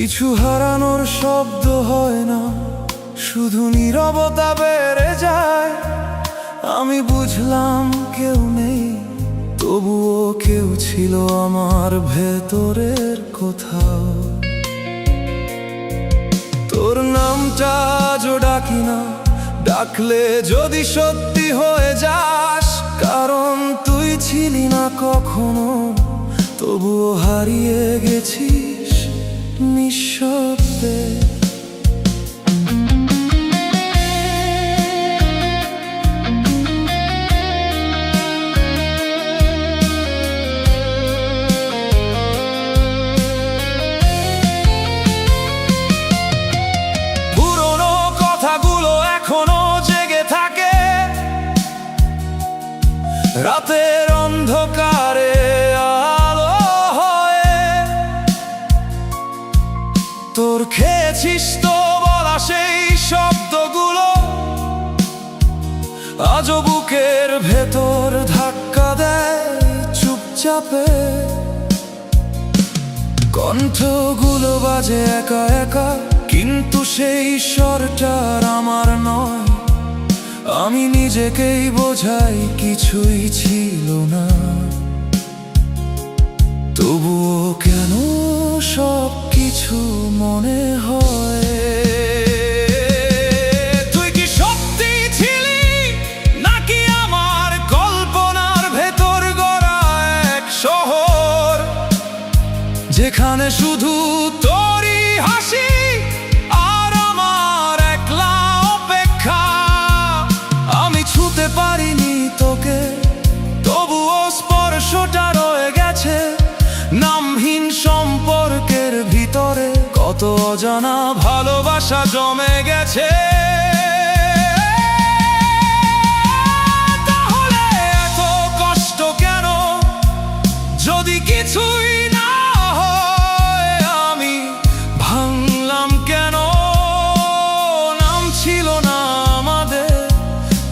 কিছু হারানোর শব্দ হয় না, শুধু নীরবতা বেড়ে যায়। আমি বুঝলাম কেউ নেই, তবুও কেউ ছিল আমার ভেতরের কোথাও। তোর নামটা আজও ডাকি না, ডাকলে যদি সত্যি হয়ে যাস। কারণ তুই ছিলি না কখনো, তবুও হারিয়ে গেছিস নিঃশব্দে। পুরনো কথাগুলো এখনো জেগে থাকে রাতের অন্ধকারে, আলো হয়ে। তোর খেয়েছিস তো বলা সেই শব্দগুলো আজও বুকের ভেতর ধাক্কা দেয় চুপচাপে। কণ্ঠগুলো বাজে একা একা, কিন্তু সেই স্বরটার আমার নয়। আমি নিজেকেই বোঝাই কিছুই ছিল না, তবুও কেন সব কিছু মনে হয়। তুই কি সত্যি ছিলি নাকি আমার কল্পনার ভেতর গড়া এক শহর, যেখানে শুধু তোরই হাসি আর আমার একলা অপেক্ষা। আমি ছুঁতে পারিনি তোকে, তবুও স্পর্শটা রয়ে গেছে নামহীন সম্পর্কের ভিতরে। কত অজানা ভালোবাসা জমে গেছে। তাহলে এত কষ্ট কেন, যদি কিছুই না হয়? আমি ভাঙলাম কেন? নাম ছিল না আমাদের,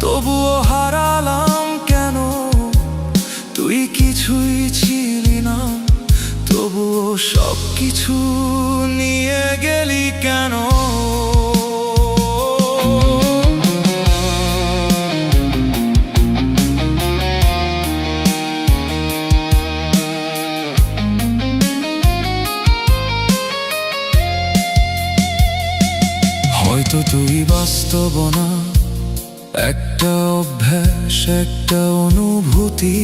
তবুও হারালাম কেন? তুই কিছুই ছিলি না, তবুও সব কিছু নিয়ে গেলি কেন? হয়তো তুই বাস্তব না, একটা অভ্যাস, একটা অনুভূতি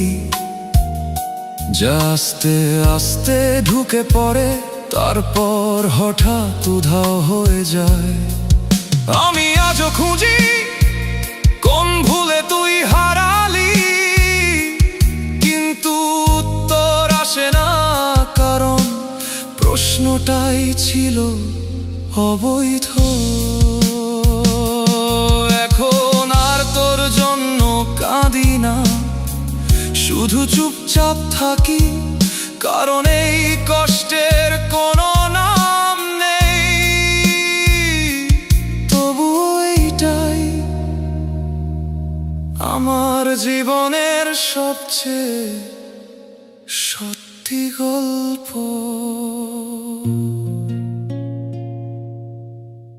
যা আস্তে আস্তে ঢুকে পড়ে, তারপর হঠাৎ উধাও হয়ে যায়। আমি আজও খুঁজি কোন ভুলে তুই হারালি, কিন্তু উত্তর আসে না, কারণ প্রশ্নটাই ছিল অবৈধ। এখন আর তোর জন্য কাঁদি না, শুধু চুপচাপ থাকি, কারণ এই কষ্টের কোনো নাম নেই। তবু এইটাই আমার জীবনের সবচেয়ে সত্যি গল্প।